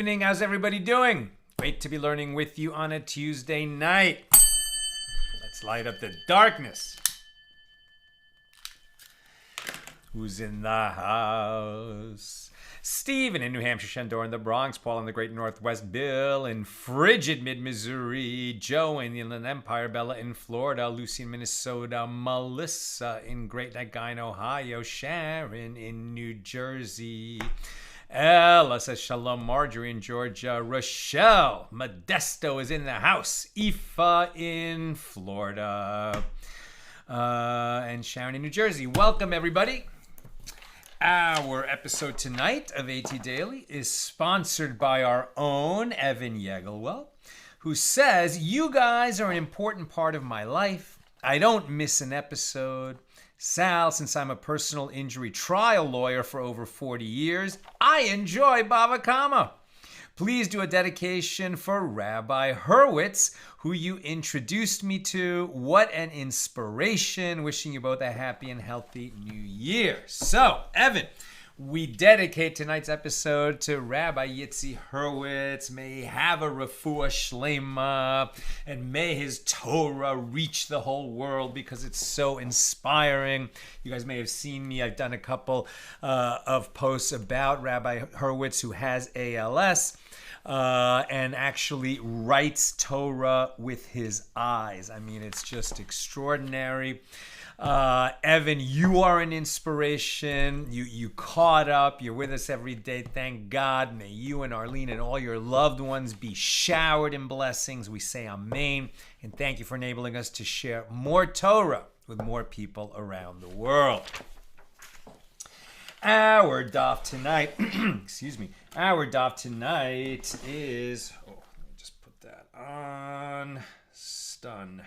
evening. How's everybody doing? Great to be learning with you on a Tuesday night. Let's light up the darkness. Who's in the house? Stephen in New Hampshire, Shandor in the Bronx, Paul in the Great Northwest, Bill in frigid mid-Missouri, Joe in the Inland Empire, Bella in Florida, Lucy in Minnesota, Melissa in Great Neck Guy, Ohio, Sharon in New Jersey, Ella says Shalom, Marjorie in Georgia, Rochelle, Modesto is in the house, Aoife in Florida, and Sharon in New Jersey. Welcome, everybody. Our episode tonight of AT Daily is sponsored by our own Evan Yegelwell, who says, you guys are an important part of my life. I don't miss an episode. Sal, since I'm a personal injury trial lawyer for over 40 years, I enjoy Bava Kamma. Please do a dedication for Rabbi Hurwitz, who you introduced me to. What an inspiration. Wishing you both a happy and healthy new year. So, Evan, we dedicate tonight's episode to Rabbi Yitzi Hurwitz. May he have a refuah shlema, and may his Torah reach the whole world because it's so inspiring. You guys may have seen me. I've done a couple of posts about Rabbi Hurwitz, who has ALS. And actually writes Torah with his eyes. I mean, it's just extraordinary. Evan, you are an inspiration. You caught up. You're with us every day. Thank God. May you and Arlene and all your loved ones be showered in blessings. We say amen. And thank you for enabling us to share more Torah with more people around the world. Our daf tonight, excuse me, our daf tonight is, let me just put that on, stun.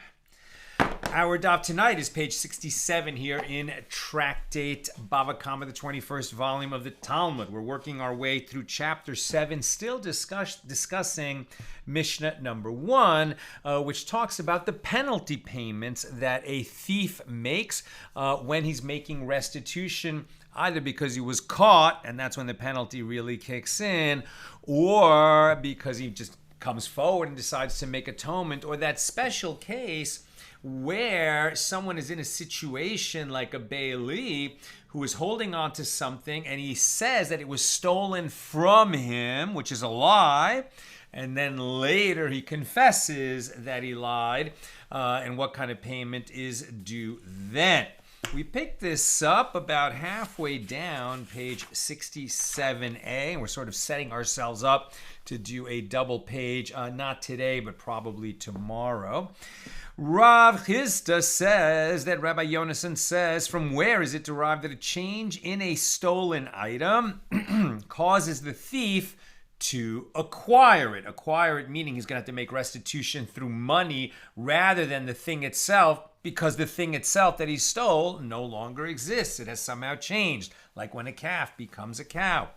Our daf tonight is page 67 here in Tractate Bava Kamma, the 21st volume of the Talmud. We're working our way through chapter 7, still discussing Mishna number 1, which talks about the penalty payments that a thief makes when he's making restitution, either because he was caught, and that's when the penalty really kicks in, or because he just comes forward and decides to make atonement, or that special case where someone is in a situation like a bailee who is holding on to something and he says that it was stolen from him, which is a lie, and then later he confesses that he lied, and what kind of payment is due then. We picked this up about halfway down page 67a, and we're sort of setting ourselves up to do a double page, not today, but probably tomorrow. Rav Chisda says that Rabbi Yonason says, from where is it derived that a change in a stolen item causes the thief to acquire it? Acquire it meaning he's going to have to make restitution through money rather than the thing itself, because the thing itself that he stole no longer exists. It has somehow changed, like when a calf becomes a cow.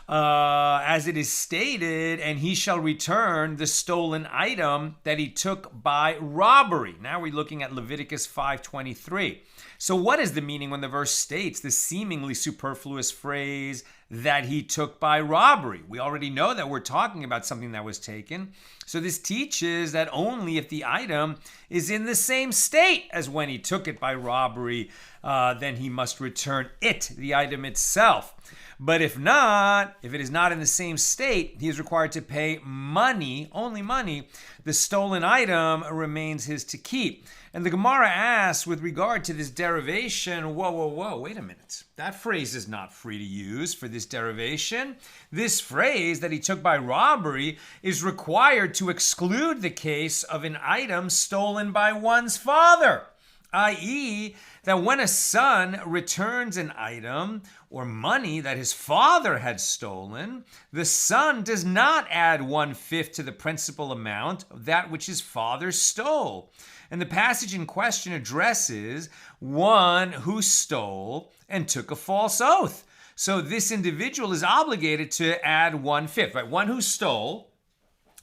As it is stated, and he shall return the stolen item that he took by robbery. Now we're looking at Leviticus 5:23. So what is the meaning when the verse states the seemingly superfluous phrase that he took by robbery? We already know that we're talking about something that was taken. So this teaches that only if the item is in the same state as when he took it by robbery, then he must return it, the item itself. But if not, if it is not in the same state, he is required to pay money, only money. The stolen item remains his to keep. And the Gemara asks, with regard to this derivation, whoa, wait a minute. That phrase is not free to use for this derivation. This phrase that he took by robbery is required to exclude the case of an item stolen by one's father, i.e., that when a son returns an item or money that his father had stolen, the son does not add 1/5 to the principal amount of that which his father stole. And the passage in question addresses one who stole and took a false oath. So this individual is obligated to add 1/5, right? One who stole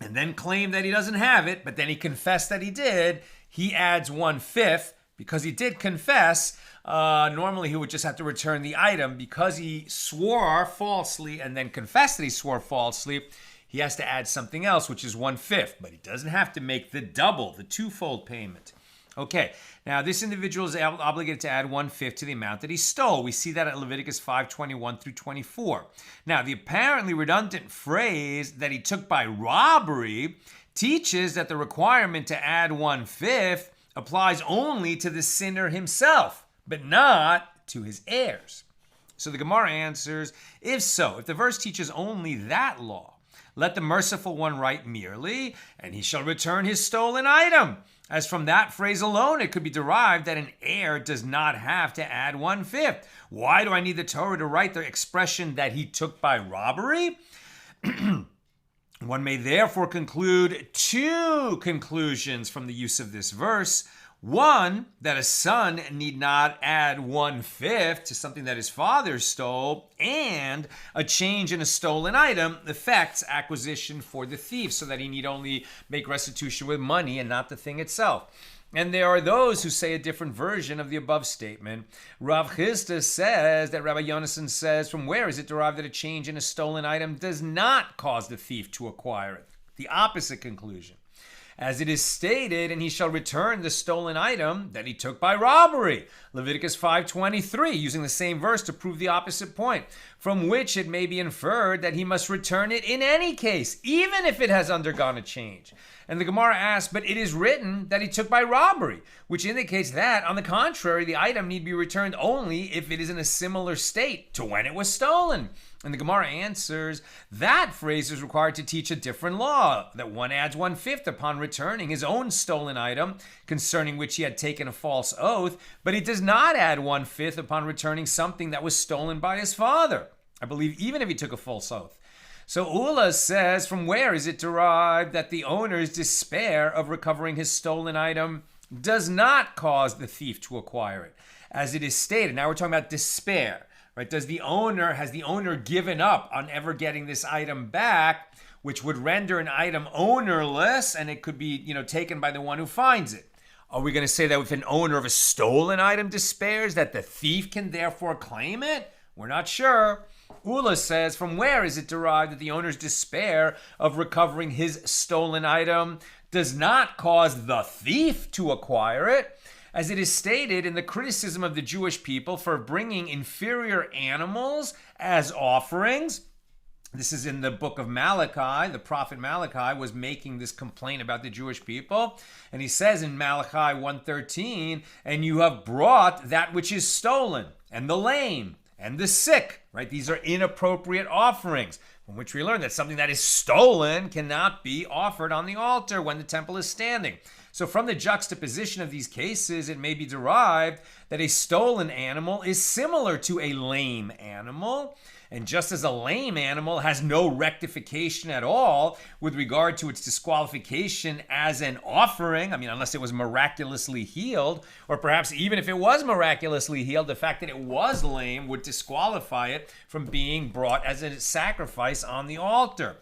and then claimed that he doesn't have it, but then he confessed that he did, he adds 1/5 because he did confess, normally he would just have to return the item. Because he swore falsely and then confessed that he swore falsely, he has to add something else, which is 1/5. But he doesn't have to make the double, the twofold payment. Okay, now this individual is obligated to add 1/5 to the amount that he stole. We see that at Leviticus 5:21 through 24. Now, the apparently redundant phrase that he took by robbery teaches that the requirement to add 1/5 applies only to the sinner himself, but not to his heirs. So the Gemara answers, if so, if the verse teaches only that law, let the merciful one write merely, and he shall return his stolen item. As from that phrase alone, it could be derived that an heir does not have to add 1/5. Why do I need the Torah to write the expression that he took by robbery? One may therefore conclude two conclusions from the use of this verse. One, that a son need not add 1/5 to something that his father stole, and a change in a stolen item affects acquisition for the thief, so that he need only make restitution with money and not the thing itself. And there are those who say a different version of the above statement. Rav Chisda says that Rabbi Yonason says, from where is it derived that a change in a stolen item does not cause the thief to acquire it? The opposite conclusion. As it is stated, and he shall return the stolen item that he took by robbery. Leviticus 5:23, using the same verse to prove the opposite point, from which it may be inferred that he must return it in any case, even if it has undergone a change. And the Gemara asks, but it is written that he took by robbery, which indicates that, on the contrary, the item need be returned only if it is in a similar state to when it was stolen. And the Gemara answers, that phrase is required to teach a different law, that one adds 1/5 upon returning his own stolen item, concerning which he had taken a false oath, but he does not add 1/5 upon returning something that was stolen by his father, I believe, even if he took a false oath. So Ula says, from where is it derived that the owner's despair of recovering his stolen item does not cause the thief to acquire it? As it is stated, now we're talking about despair, right? Has the owner given up on ever getting this item back, which would render an item ownerless, and it could be, taken by the one who finds it? Are we going to say that if an owner of a stolen item despairs, that the thief can therefore claim it? We're not sure. Ula says, from where is it derived that the owner's despair of recovering his stolen item does not cause the thief to acquire it? As it is stated in the criticism of the Jewish people for bringing inferior animals as offerings. This is in the book of Malachi. The prophet Malachi was making this complaint about the Jewish people. And he says in Malachi 1:13, and you have brought that which is stolen, and the lame, and the sick, right? These are inappropriate offerings, from which we learn that something that is stolen cannot be offered on the altar when the temple is standing. So from the juxtaposition of these cases, it may be derived that a stolen animal is similar to a lame animal. And just as a lame animal has no rectification at all with regard to its disqualification as an offering, unless it was miraculously healed, or perhaps even if it was miraculously healed, the fact that it was lame would disqualify it from being brought as a sacrifice on the altar.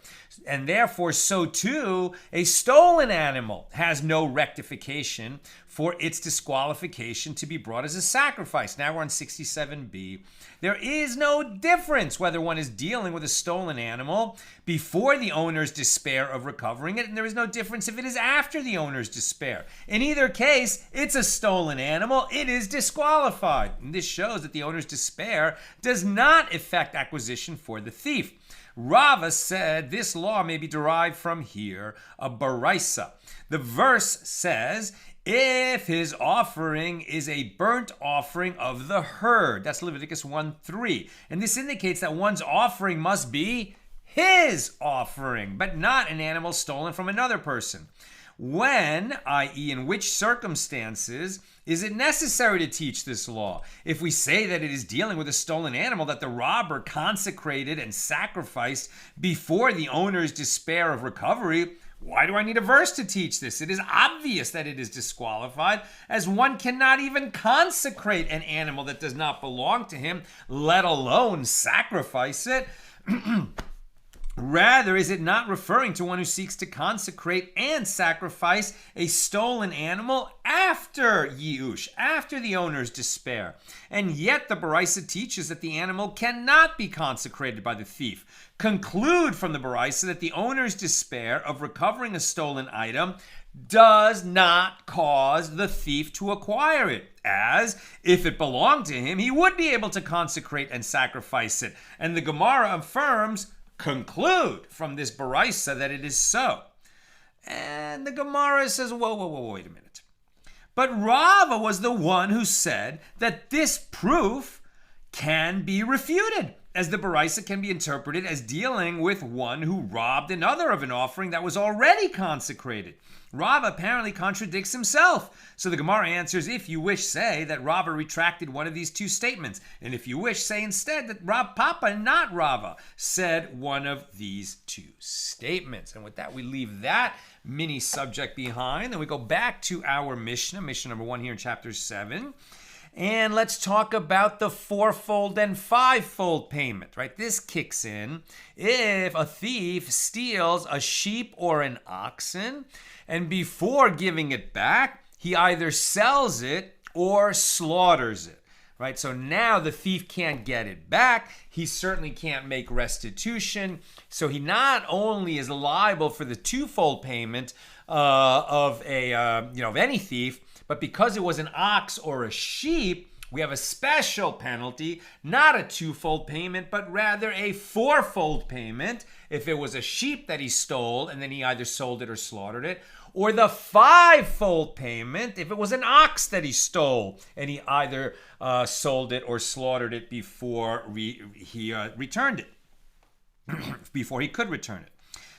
And therefore, so too, a stolen animal has no rectification for its disqualification to be brought as a sacrifice. Now we're on 67b. There is no difference whether one is dealing with a stolen animal before the owner's despair of recovering it, and there is no difference if it is after the owner's despair. In either case, it's a stolen animal. It is disqualified. And this shows that the owner's despair does not affect acquisition for the thief. Rava said this law may be derived from here, a baraisa. The verse says, if his offering is a burnt offering of the herd. That's Leviticus 1:3. And this indicates that one's offering must be his offering, but not an animal stolen from another person. When, i.e. in which circumstances, is it necessary to teach this law? If we say that it is dealing with a stolen animal that the robber consecrated and sacrificed before the owner's despair of recovery, why do I need a verse to teach this? It is obvious that it is disqualified, as one cannot even consecrate an animal that does not belong to him, let alone sacrifice it. Rather, is it not referring to one who seeks to consecrate and sacrifice a stolen animal after Yush, after the owner's despair? And yet the Baraisa teaches that the animal cannot be consecrated by the thief. Conclude from the Baraisa that the owner's despair of recovering a stolen item does not cause the thief to acquire it, as if it belonged to him, he would be able to consecrate and sacrifice it. And the Gemara affirms, conclude from this Baraisa that it is so. And the Gemara says, whoa, wait a minute. But Rava was the one who said that this proof can be refuted, as the Baraisa can be interpreted as dealing with one who robbed another of an offering that was already consecrated. Rava apparently contradicts himself. So the Gemara answers, if you wish, say that Rava retracted one of these two statements. And if you wish, say instead that Rav Papa, not Rava, said one of these two statements. And with that, we leave that mini subject behind. Then we go back to our Mishnah, Mishnah number 1 here in chapter 7. And let's talk about the fourfold and fivefold payment, right? This kicks in if a thief steals a sheep or an oxen, and before giving it back, he either sells it or slaughters it, right? So now the thief can't get it back. He certainly can't make restitution. So he not only is liable for the twofold payment of any thief, but because it was an ox or a sheep, we have a special penalty, not a twofold payment, but rather a fourfold payment if it was a sheep that he stole and then he either sold it or slaughtered it, or the fivefold payment if it was an ox that he stole and he either sold it or slaughtered it before he returned it, before he could return it.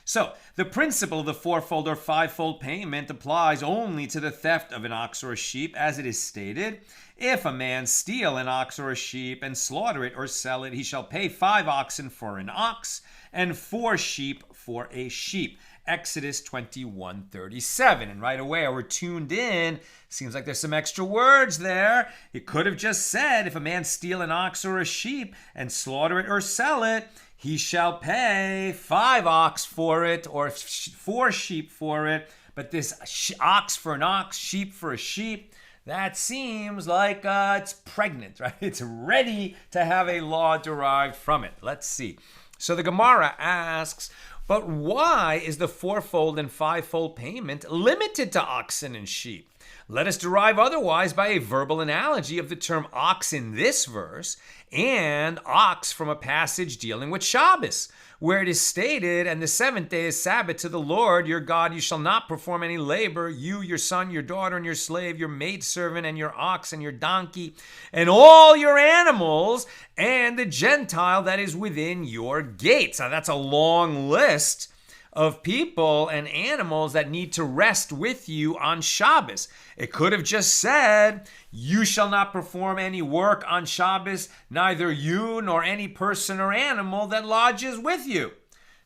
So, the principle of the fourfold or fivefold payment applies only to the theft of an ox or a sheep, as it is stated. If a man steal an ox or a sheep and slaughter it or sell it, he shall pay 5 oxen for an ox and 4 sheep for a sheep. Exodus 21:37. And right away, we're tuned in. Seems like there's some extra words there. It could have just said, if a man steal an ox or a sheep and slaughter it or sell it, he shall pay 5 ox for it or 4 sheep for it. But this ox for an ox, sheep for a sheep, that seems like it's pregnant, right? It's ready to have a law derived from it. Let's see. So the Gemara asks, but why is the fourfold and fivefold payment limited to oxen and sheep? Let us derive otherwise by a verbal analogy of the term ox in this verse and ox from a passage dealing with Shabbos, where it is stated, and the 7th day is Sabbath to the Lord your God. You shall not perform any labor, you, your son, your daughter, and your slave, your maidservant, and your ox, and your donkey, and all your animals, and the Gentile that is within your gates. Now that's a long list of people and animals that need to rest with you on Shabbos. It could have just said, you shall not perform any work on Shabbos, neither you nor any person or animal that lodges with you.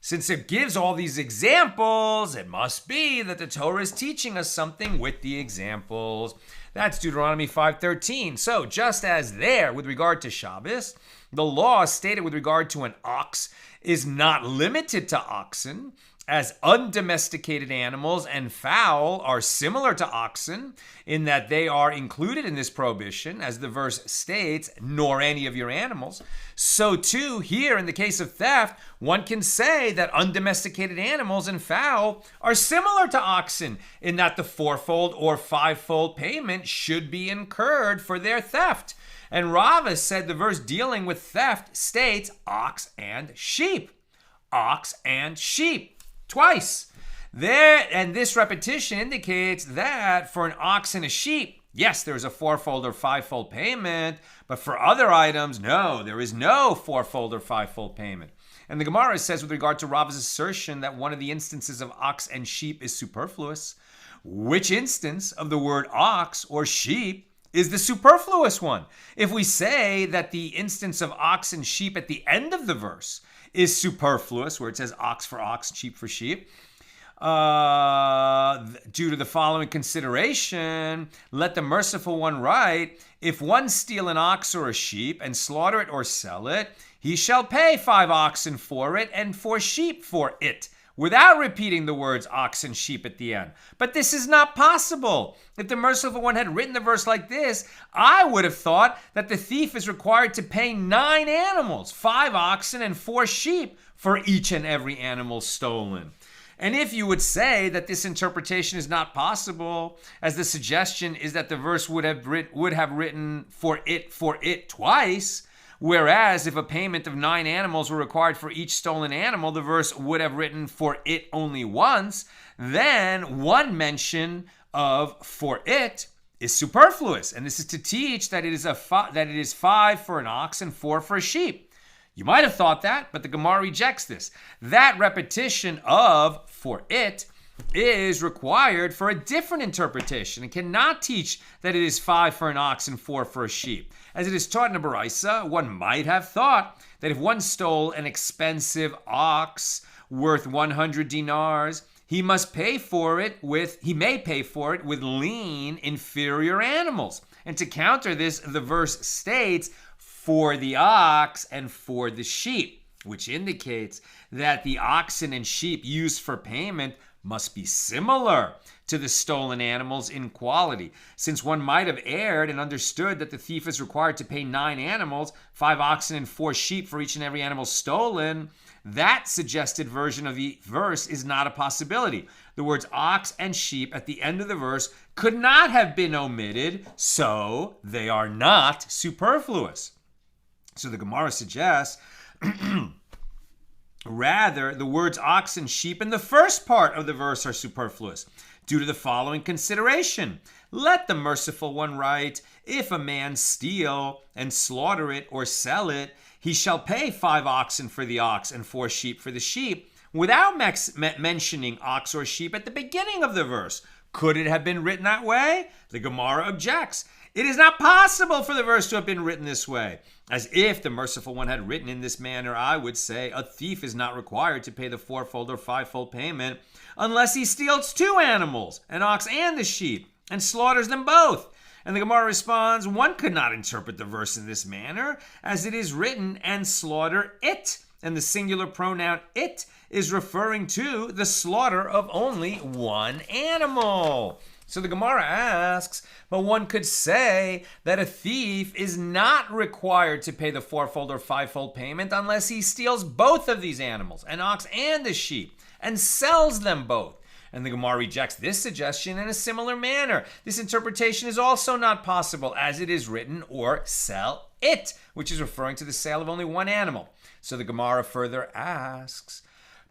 Since it gives all these examples, it must be that the Torah is teaching us something with the examples. That's Deuteronomy 5:13. So just as there, with regard to Shabbos, the law stated with regard to an ox is not limited to oxen, as undomesticated animals and fowl are similar to oxen in that they are included in this prohibition, as the verse states, nor any of your animals. So too, here in the case of theft, one can say that undomesticated animals and fowl are similar to oxen in that the fourfold or fivefold payment should be incurred for their theft. And Rava said the verse dealing with theft states ox and sheep. Ox and sheep. Twice. There, and this repetition indicates that for an ox and a sheep, yes, there's a fourfold or fivefold payment, but for other items, no, there is no fourfold or fivefold payment. And the Gemara says with regard to Rava's assertion that one of the instances of ox and sheep is superfluous, which instance of the word ox or sheep is the superfluous one? If we say that the instance of ox and sheep at the end of the verse is superfluous, where it says ox for ox, sheep for sheep, due to the following consideration, let the merciful one write, if one steal an ox or a sheep and slaughter it or sell it, he shall pay 5 oxen for it and 4 sheep for it, without repeating the words ox and sheep at the end. But this is not possible. If the merciful one had written the verse like this, I would have thought that the thief is required to pay 9 animals, 5 oxen and 4 sheep for each and every animal stolen. And if you would say that this interpretation is not possible, as the suggestion is that the verse would have written for it twice, whereas if a payment of 9 animals were required for each stolen animal, the verse would have written for it only once, then one mention of for it is superfluous. And this is to teach that it is 5 for an ox and 4 for a sheep. You might have thought that, but the Gemara rejects this. That repetition of for it is required for a different interpretation and cannot teach that it is 5 for an ox and 4 for a sheep. As it is taught in a Baraisa, one might have thought that if one stole an expensive ox worth 100 dinars, he may pay for it with lean, inferior animals. And to counter this, the verse states, for the ox and for the sheep, which indicates that the oxen and sheep used for payment must be similar to the stolen animals in quality. Since one might have erred and understood that the thief is required to pay 9 animals, 5 oxen and 4 sheep for each and every animal stolen, that suggested version of the verse is not a possibility. The words ox and sheep at the end of the verse could not have been omitted, so they are not superfluous. So the Gemara suggests, rather, the words ox and sheep in the first part of the verse are superfluous, due to the following consideration. Let the merciful one write, if a man steal and slaughter it or sell it, he shall pay 5 oxen for the ox and 4 sheep for the sheep, without mentioning ox or sheep at the beginning of the verse. Could it have been written that way? The Gemara objects. It is not possible for the verse to have been written this way. As if the merciful one had written in this manner, I would say a thief is not required to pay the 4-fold or 5-fold payment unless he steals 2 animals, an ox and the sheep, and slaughters them both. And the Gemara responds, one could not interpret the verse in this manner, as it is written, and slaughter it. And the singular pronoun it is referring to the slaughter of only 1 animal. So the Gemara asks, but one could say that a thief is not required to pay the 4-fold or 5-fold payment unless he steals both of these animals, an ox and a sheep, and sells them both. And the Gemara rejects this suggestion in a similar manner. This interpretation is also not possible, as it is written, or sell it, which is referring to the sale of only 1 animal. So the Gemara further asks,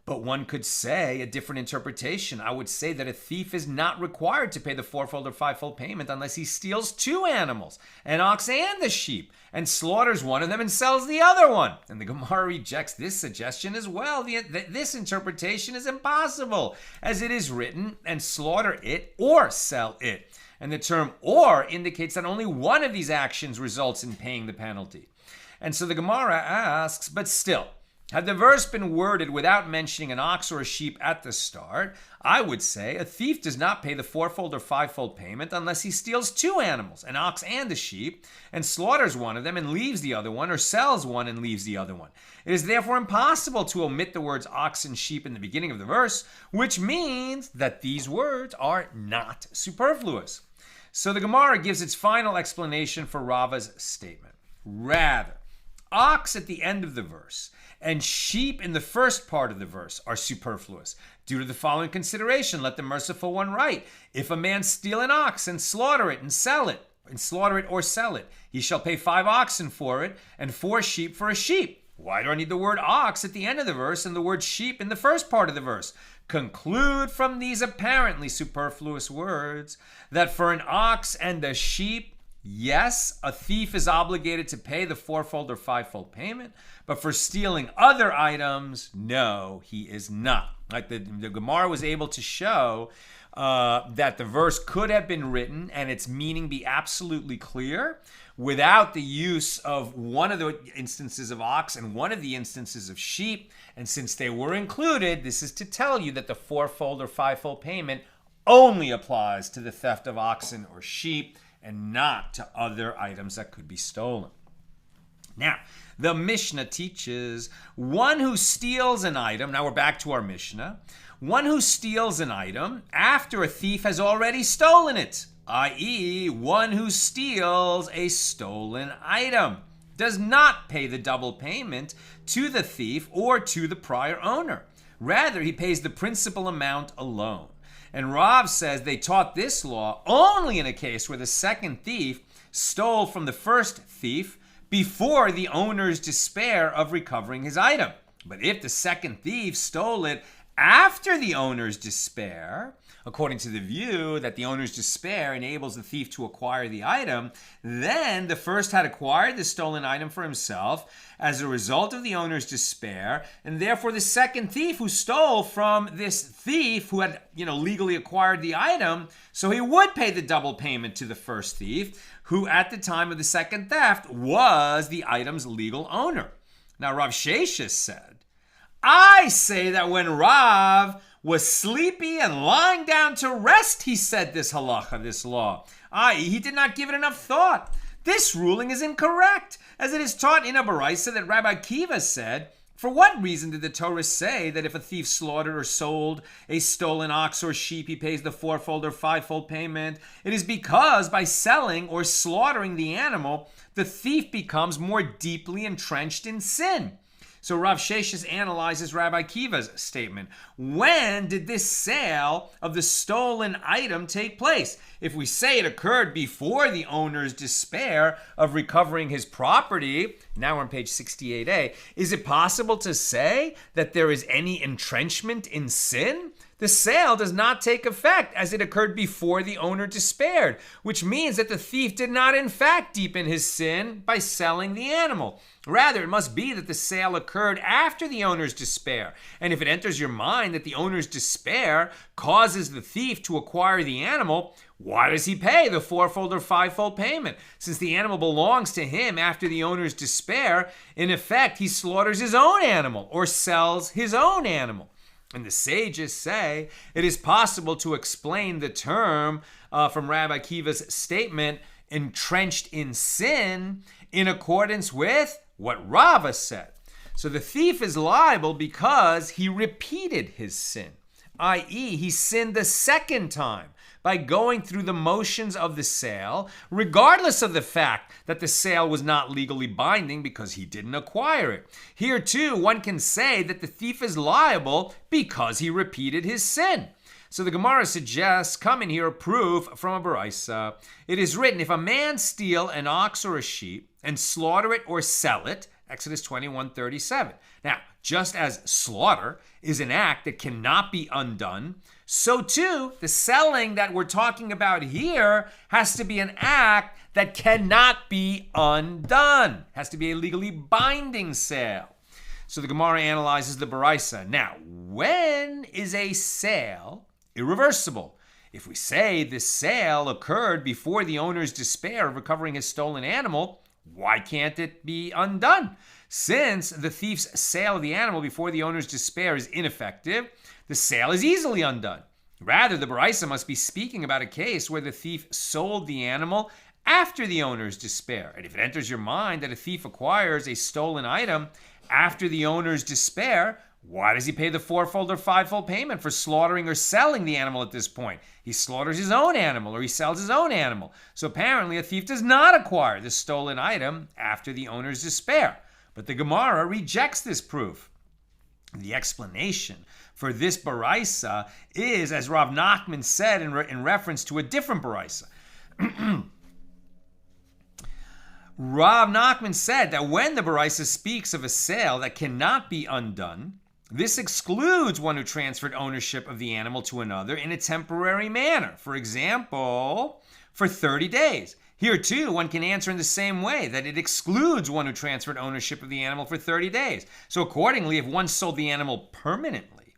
but one could say a different interpretation. I would say that a thief is not required to pay the 4-fold or 5-fold payment unless he steals 2 animals, an ox and the sheep, and slaughters one of them and sells the other one. And the Gemara rejects this suggestion as well. This interpretation is impossible, as it is written, and slaughter it or sell it. And the term or indicates that only one of these actions results in paying the penalty. And so the Gemara asks, but still, had the verse been worded without mentioning an ox or a sheep at the start, I would say a thief does not pay the 4-fold or 5-fold payment unless he steals 2 animals, an ox and a sheep, and slaughters one of them and leaves the other one, or sells one and leaves the other one. It is therefore impossible to omit the words ox and sheep in the beginning of the verse, which means that these words are not superfluous. So the Gemara gives its final explanation for Rava's statement. Rather, ox at the end of the verse and sheep in the first part of the verse are superfluous, due to the following consideration. Let the merciful one write, if a man steal an ox and slaughter it or sell it, he shall pay 5 oxen for it and 4 sheep for a sheep. Why do I need the word ox at the end of the verse and the word sheep in the first part of the verse? Conclude from these apparently superfluous words that for an ox and a sheep, yes, a thief is obligated to pay the 4-fold or 5-fold payment, but for stealing other items, no, he is not. Like the Gemara was able to show that the verse could have been written and its meaning be absolutely clear without the use of one of the instances of ox and one of the instances of sheep. And since they were included, this is to tell you that the 4-fold or 5-fold payment only applies to the theft of oxen or sheep and not to other items that could be stolen. Now, the Mishnah teaches one who steals an item. Now we're back to our Mishnah. One who steals an item after a thief has already stolen it, i.e., one who steals a stolen item, does not pay the double payment to the thief or to the prior owner. Rather, he pays the principal amount alone. And Rav says they taught this law only in a case where the second thief stole from the first thief before the owner's despair of recovering his item. But if the second thief stole it after the owner's despair, according to the view that the owner's despair enables the thief to acquire the item, then the first had acquired the stolen item for himself as a result of the owner's despair, and therefore the second thief who stole from this thief who had, legally acquired the item, so he would pay the double payment to the first thief, who at the time of the second theft was the item's legal owner. Now Rav Sheshes said, I say that when Rav was sleepy and lying down to rest, he said this halacha, this law, i.e., he did not give it enough thought. This ruling is incorrect, as it is taught in a baraisa that Rabbi Akiva said, for what reason did the Torah say that if a thief slaughtered or sold a stolen ox or sheep, he pays the fourfold or fivefold payment? It is because by selling or slaughtering the animal, the thief becomes more deeply entrenched in sin. So Rav Sheshes analyzes Rabbi Akiva's statement. When did this sale of the stolen item take place? If we say it occurred before the owner's despair of recovering his property, now we're on page 68a, is it possible to say that there is any entrenchment in sin? The sale does not take effect as it occurred before the owner despaired, which means that the thief did not in fact deepen his sin by selling the animal. Rather, it must be that the sale occurred after the owner's despair. And if it enters your mind that the owner's despair causes the thief to acquire the animal, why does he pay the fourfold or fivefold payment? Since the animal belongs to him after the owner's despair, in effect, he slaughters his own animal or sells his own animal. And the sages say it is possible to explain the term from Rabbi Akiva's statement, entrenched in sin, in accordance with what Rava said. So the thief is liable because he repeated his sin, i.e., he sinned the second time by going through the motions of the sale, regardless of the fact that the sale was not legally binding because he didn't acquire it. Here too, one can say that the thief is liable because he repeated his sin. So the Gemara suggests, come in here, a proof from a baraisa. It is written, if a man steal an ox or a sheep and slaughter it or sell it, Exodus 21:37. Now, just as slaughter is an act that cannot be undone, so too, the selling that we're talking about here has to be an act that cannot be undone. It has to be a legally binding sale. So the Gemara analyzes the baraisa. Now, when is a sale irreversible? If we say this sale occurred before the owner's despair of recovering his stolen animal, why can't it be undone? Since the thief's sale of the animal before the owner's despair is ineffective, the sale is easily undone. Rather, the baraisa must be speaking about a case where the thief sold the animal after the owner's despair. And if it enters your mind that a thief acquires a stolen item after the owner's despair, why does he pay the fourfold or fivefold payment for slaughtering or selling the animal at this point? He slaughters his own animal or he sells his own animal. So apparently a thief does not acquire the stolen item after the owner's despair. But the Gemara rejects this proof. The explanation for this baraisa is, as Rav Nachman said in reference to a different baraisa. Rav Nachman said that when the baraisa speaks of a sale that cannot be undone, this excludes one who transferred ownership of the animal to another in a temporary manner. For example, for 30 days. Here too, one can answer in the same way, that it excludes one who transferred ownership of the animal for 30 days. So accordingly, if one sold the animal permanently,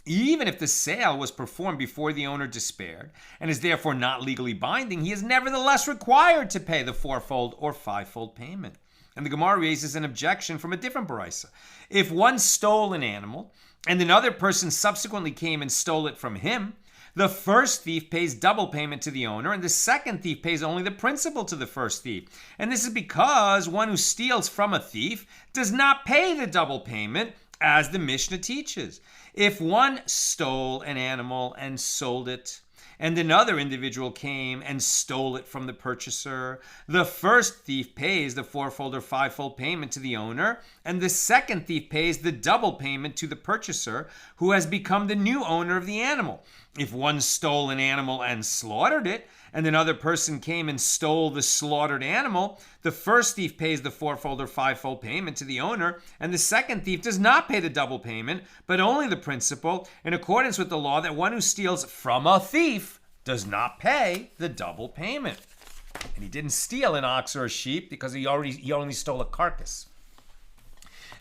even if the sale was performed before the owner despaired and is therefore not legally binding, he is nevertheless required to pay the fourfold or fivefold payment. And the Gemara raises an objection from a different baraisa. If one stole an animal and another person subsequently came and stole it from him, the first thief pays double payment to the owner, and the second thief pays only the principal to the first thief. And this is because one who steals from a thief does not pay the double payment, as the Mishna teaches. If one stole an animal and sold it, and another individual came and stole it from the purchaser, the first thief pays the fourfold or fivefold payment to the owner, and the second thief pays the double payment to the purchaser, who has become the new owner of the animal. If one stole an animal and slaughtered it, and another person came and stole the slaughtered animal, the first thief pays the fourfold or fivefold payment to the owner, and the second thief does not pay the double payment, but only the principal, in accordance with the law that one who steals from a thief does not pay the double payment. And he didn't steal an ox or a sheep because he only stole a carcass.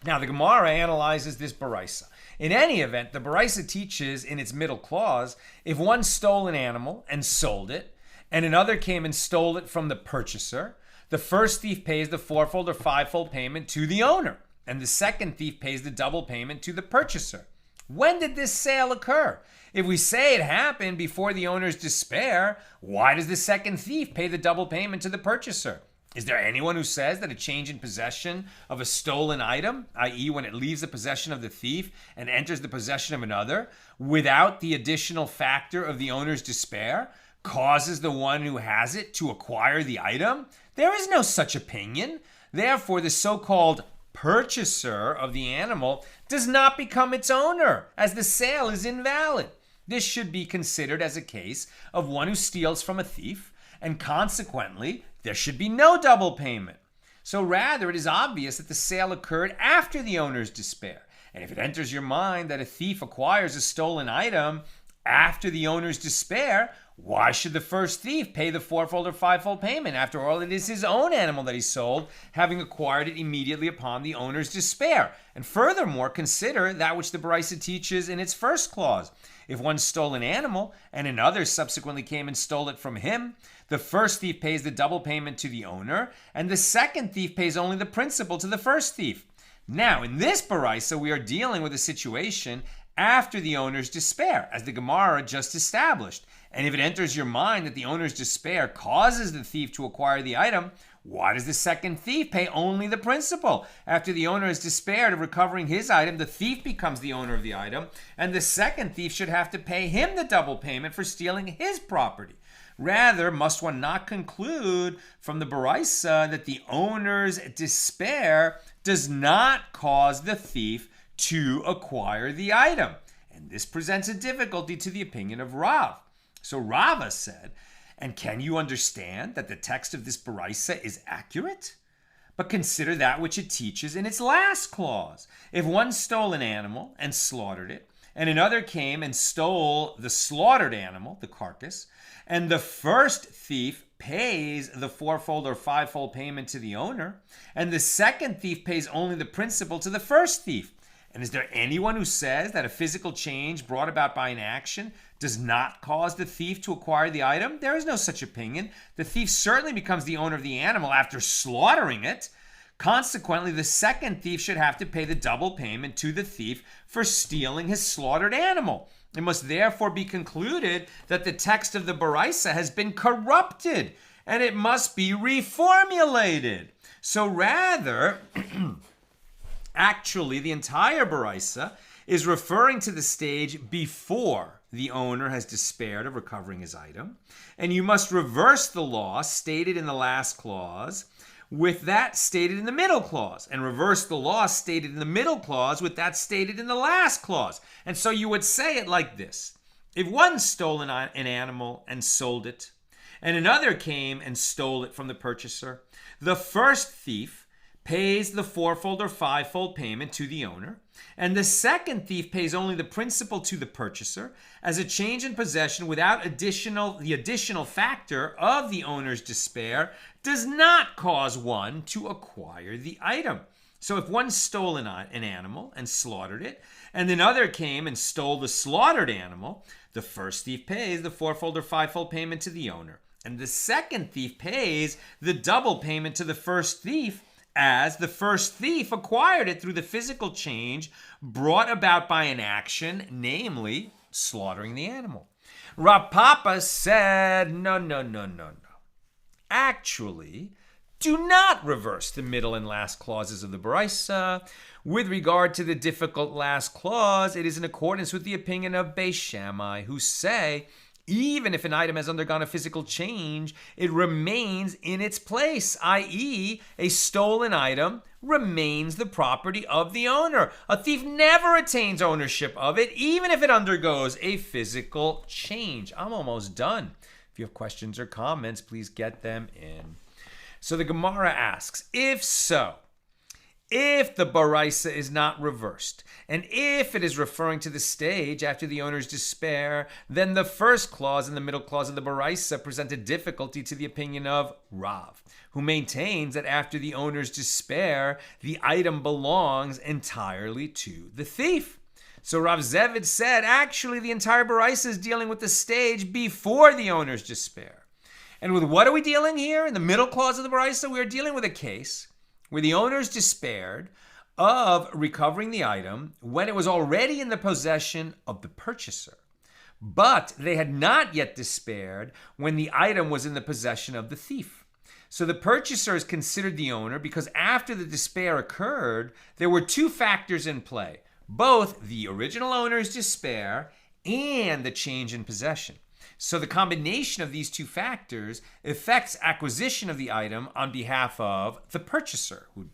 Now, the Gemara analyzes this baraisa. In any event, the baraisa teaches in its middle clause, if one stole an animal and sold it, and another came and stole it from the purchaser, the first thief pays the fourfold or fivefold payment to the owner, and the second thief pays the double payment to the purchaser. When did this sale occur? If we say it happened before the owner's despair, why does the second thief pay the double payment to the purchaser? Is there anyone who says that a change in possession of a stolen item, i.e. when it leaves the possession of the thief and enters the possession of another, without the additional factor of the owner's despair, causes the one who has it to acquire the item? There is no such opinion. Therefore, the so-called purchaser of the animal does not become its owner, as the sale is invalid. This should be considered as a case of one who steals from a thief, and consequently, there should be no double payment. So rather, it is obvious that the sale occurred after the owner's despair. And if it enters your mind that a thief acquires a stolen item after the owner's despair, why should the first thief pay the fourfold or fivefold payment? After all, it is his own animal that he sold, having acquired it immediately upon the owner's despair. And furthermore, consider that which the baraisa teaches in its first clause. If one stole an animal and another subsequently came and stole it from him, the first thief pays the double payment to the owner, and the second thief pays only the principal to the first thief. Now, in this baraisa, we are dealing with a situation after the owner's despair, as the Gemara just established. And if it enters your mind that the owner's despair causes the thief to acquire the item, why does the second thief pay only the principal? After the owner has despaired of recovering his item, the thief becomes the owner of the item, and the second thief should have to pay him the double payment for stealing his property. Rather, must one not conclude from the baraisa that the owner's despair does not cause the thief to acquire the item? And this presents a difficulty to the opinion of Rav. So Rava said, and can you understand that the text of this baraisa is accurate? But consider that which it teaches in its last clause. If one stole an animal and slaughtered it, and another came and stole the slaughtered animal, the carcass, and the first thief pays the fourfold or fivefold payment to the owner, and the second thief pays only the principal to the first thief. And is there anyone who says that a physical change brought about by an action does not cause the thief to acquire the item? There is no such opinion. The thief certainly becomes the owner of the animal after slaughtering it. Consequently, the second thief should have to pay the double payment to the thief for stealing his slaughtered animal. It must therefore be concluded that the text of the baraisa has been corrupted, and it must be reformulated. So rather, actually, the entire baraisa is referring to the stage before the owner has despaired of recovering his item, and you must reverse the law stated in the last clause with that stated in the middle clause, and reverse the law stated in the middle clause with that stated in the last clause. And so you would say it like this: if one stole an animal and sold it, and another came and stole it from the purchaser, the first thief pays the fourfold or fivefold payment to the owner, and the second thief pays only the principal to the purchaser, as a change in possession without the additional factor of the owner's despair does not cause one to acquire the item. So if one stole an animal and slaughtered it, and another came and stole the slaughtered animal, the first thief pays the fourfold or fivefold payment to the owner, and the second thief pays the double payment to the first thief, as the first thief acquired it through the physical change brought about by an action, namely slaughtering the animal. Rav Papa said, no. Actually, do not reverse the middle and last clauses of the Baraisa. With regard to the difficult last clause, it is in accordance with the opinion of Beis Shammai, who say, even if an item has undergone a physical change, it remains in its place, i.e., a stolen item remains the property of the owner. A thief never attains ownership of it, even if it undergoes a physical change. I'm almost done. If you have questions or comments, please get them in. So the Gemara asks, if so, if the Baraisa is not reversed, and if it is referring to the stage after the owner's despair, then the first clause and the middle clause of the Baraisa present a difficulty to the opinion of Rav, who maintains that after the owner's despair, the item belongs entirely to the thief. So Rav Zevid said, actually, the entire Baraisa is dealing with the stage before the owner's despair. And with what are we dealing here? In the middle clause of the Baraisa, we are dealing with a case where the owners despaired of recovering the item when it was already in the possession of the purchaser. But they had not yet despaired when the item was in the possession of the thief. So the purchaser is considered the owner because after the despair occurred, there were two factors in play, both the original owner's despair and the change in possession. So the combination of these two factors affects acquisition of the item on behalf of the purchaser, who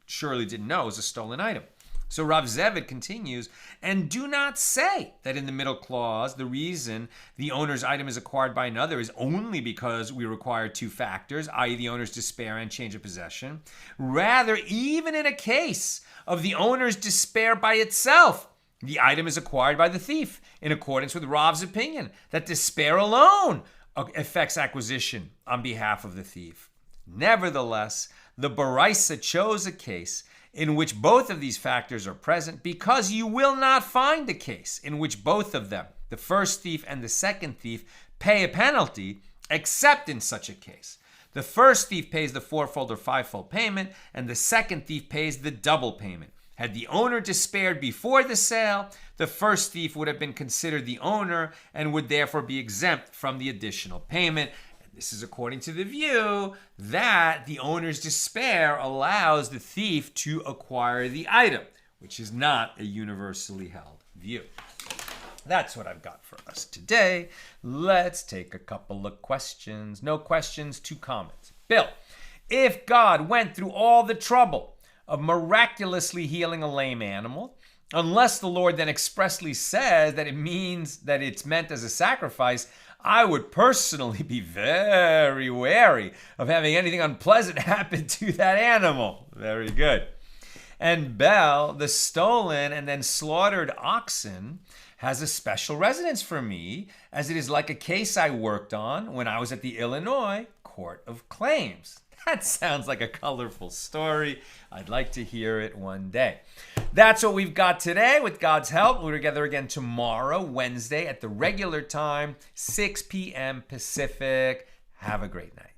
surely didn't know it was a stolen item. So Rav Zevid continues, and do not say that in the middle clause, the reason the owner's item is acquired by another is only because we require two factors, i.e. the owner's despair and change of possession. Rather, even in a case of the owner's despair by itself, the item is acquired by the thief, in accordance with Rav's opinion, that despair alone affects acquisition on behalf of the thief. Nevertheless, the Baraisa chose a case in which both of these factors are present because you will not find a case in which both of them, the first thief and the second thief, pay a penalty, except in such a case. The first thief pays the fourfold or fivefold payment, and the second thief pays the double payment. Had the owner despaired before the sale, the first thief would have been considered the owner and would therefore be exempt from the additional payment. And this is according to the view that the owner's despair allows the thief to acquire the item, which is not a universally held view. That's what I've got for us today. Let's take a couple of questions. No questions, 2 comments. Bill, if God went through all the trouble of miraculously healing a lame animal, unless the Lord then expressly says that it means that it's meant as a sacrifice, I would personally be very wary of having anything unpleasant happen to that animal. Very good. And Bell, the stolen and then slaughtered oxen, has a special resonance for me, as it is like a case I worked on when I was at the Illinois Court of Claims. That sounds like a colorful story. I'd like to hear it one day. That's what we've got today. With God's help, we're together again tomorrow, Wednesday, at the regular time, 6 p.m. Pacific. Have a great night.